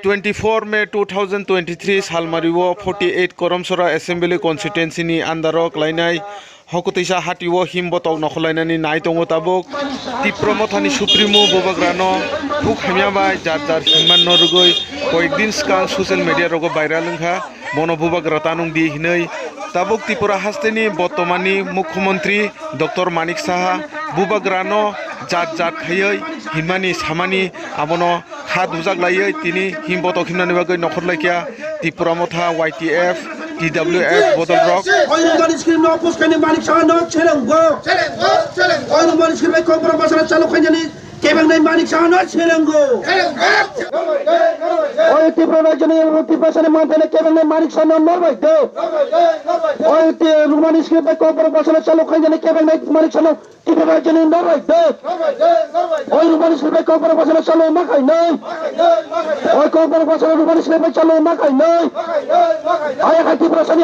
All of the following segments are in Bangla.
24 May 2023 salmari 48 Karamcherra Assembly Constituency ni andaro khailai Hokutwisa Hati himbwtok nokhlainani nai tongo tabuk TIPRA mothani Supremo Bubagra no huk hamya bai jar himman norgoi koekdin skang social media rogo viral wngkha mono Bubagra tanung di hinai tabuk TIPRA Hasteni Botomani Mukhyamantri Dr. Manik Saha Bubagra no jar khaioi himani samani abono kha dwjakgoi tini himbwtok himnani bagai nokhlaikya TIPRA motha YTF TWF Bodol rock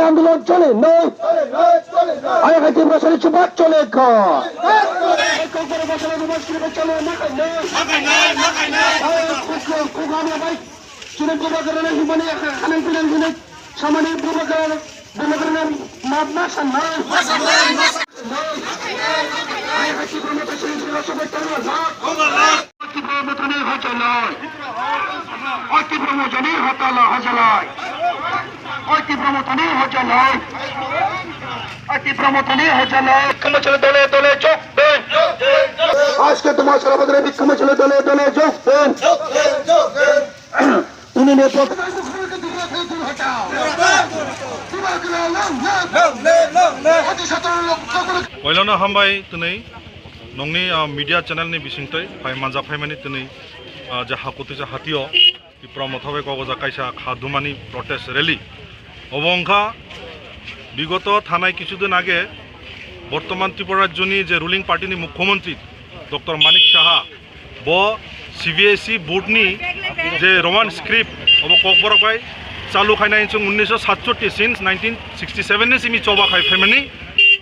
আন্দোলন চলে নয় চুপাত চলে সামানি আজকে তোমার সারা বছরের বিক্ষোভ ছিল দলে দলে যোগ দেন উনি Oilona hambai tunai nongni media channel ni bisingtai pai manja khaimani tunai ja Hokutwisa Hatio TIPRA mothabe kogoja kaisa khadumani protest rally obongkha bigoto thanai কিছুদিন আগে বর্তমান ত্রিপুরা রাজ্যনি যে রুলিং পার্টিনি মুখ্যমন্ত্রী ডক্টর মানিক সাহা ব সিবিএসই বোর্ডনি যে রোমান স্ক্রিপ্ট অব ককবরকাই চালু খাইনাই 1967 সিন্স 1967 নি সিমি চবা খাই ফেমানি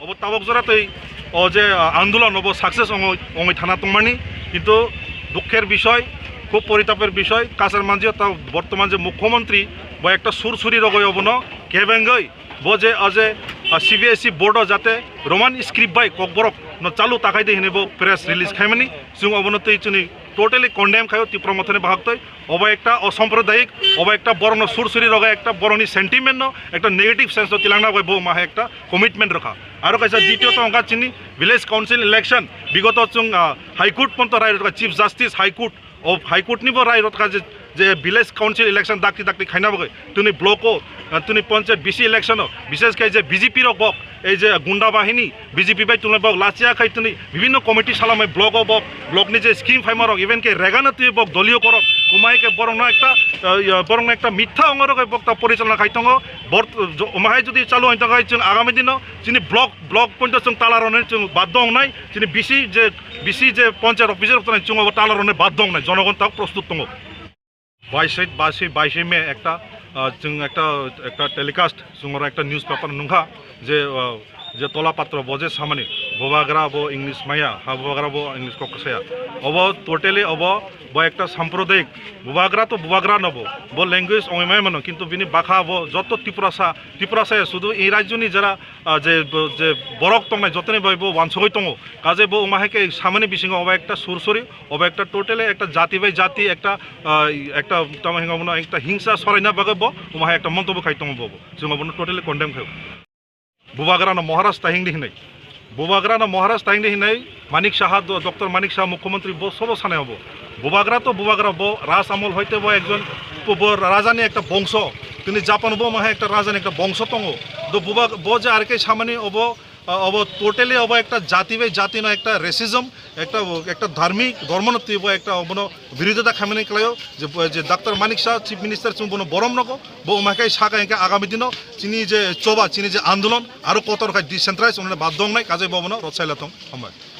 অব তাবক জরাতই ও যে আন্দোলন অব সাকসেস অঙ্গই থানা তংমানি কিন্তু দুঃখের বিষয় খুব পরিতাপের বিষয় কাছের মাঝে তা বর্তমান যে মুখ্যমন্ত্রী বা একটা সুরসুরি রগই অবন কেবেঙ্গই বজে আজে সিবিএসই বোর্ড যাতে রোমান স্ক্রিপ্ট বাই ককবরক ন চালু তাকাই দিয়ে হিনেব প্রেস রিলিজ খাইমানি जों অবনতি চুনি টোটালি কন্ডেম খাইও ত্রিপুরা মথনে বাহাগতই অবা একটা অসাম্প্রদায়িক অবা একটা বড় সুরসুরি রগা একটা বড়নি সেন্টিমেন্ট একটা নেগেটিভ সেন্স তিলাংনা গই বউ মাহে একটা কমিটমেন্ট রাখা আর কাইসা দ্বিতীয়ত অঙ্কা চিনি ভিলেজ কাউন্সিল ইলেকশন বিগত চুং হাইকোর্ট পর্যন্ত রায় রকা chief justice high court of high court নিব রায় রকা যে ভিলেজ কাউন্সিল ইলেকশন দাকতি খাইনা বগে তুমি ব্লকও তুমি পঞ্চায়েত বিসি ইলেকশন বিশেষ করে যে বিজেপির বক এই যে গুন্ডা বাহিনী বিজেপি বাই তুলে বক লাচিয়া খাই তুমি বিভিন্ন কমিটি সালামে ব্লক বক ব্লকনি যে স্কিম ফাইমারক ইভেন কে রেগানো তুই বক দলীয় করক উমাইকে বরং একটা মিথ্যা অঙ্গরক বক্তা পরিচালনা খাইতঙ্গ উমাহাই যদি চালু হইতে হয় আগামী দিন যিনি ব্লক পর্যন্ত চুং তালারনে চুং বাধ্য নাই যিনি বিসি যে পঞ্চায়েত অফিসের চুং তালারনে বাধ্য নাই জনগণ তাক প্রস্তুত তঙ্গ 22 মে একটা একটা টেলিকাস্ট जोंरा একটা নিউজ পেপার नुंखा যে তলাপাত্র বজে সামানি বুবাগ্রা বো ইংলিশ মাইয়া বুবাগ্রা বো ইংলিশ ককসায়া অব টোটালি অব ব একটা সাম্প্রদায়িক বুবাগ্রা তো বুবাগ্রা নব ব ল্যাঙ্গুয়েজ অমিমাই মানো কিন্তু বিনি বাখা ব যত ত্রিপুরাসায় শুধু এই রাজ্যনি যারা যে বরক তংনাই যতনে বই বো ওয়ানসগই তঙ্গ কাজে বো মাহেকে সামানি বিসিং অব একটা সুরসরি অব একটা টোটালি একটা জাতি বাই জাতি একটা তামাহিং একটা হিংসা সরাইনা বাগে বো মাহে একটা মন্তব্য খাই তঙ্গ বো जों অবন টোটালি কন্ডেম খাই बुबाग्रा महाराज ताहिंग हिनाई बुबाग्रा महाराज ताहिंग हिनाई मानिक साहा डॉक्टर मानिक साहा मुख्यमंत्री बो सब साने हबो बुबाग्रा तो बुबाग्रा बो राज आमल हईते बो एकजन राजानी एक बंश তিনি जापान बो माहे एक राजानी एक बंश तंग तो बो जे आरके सामानी अब टोटाली अब एक जाति बाई जाति न एक रेसिजम एक धार्मिक धर्मनती एक विरोधिता खामानि खालायो जे doctor Manik Saha chief minister चुन बनो बरम नको बो माके साका एंके आगामी दिन चिनी जे चोबा चिनी जे आंदोलन आरो कतर खाय डिसेंट्रालाइज उन्होंने बाध्य नाय काजे बनो रचाइलाथं हामबाय।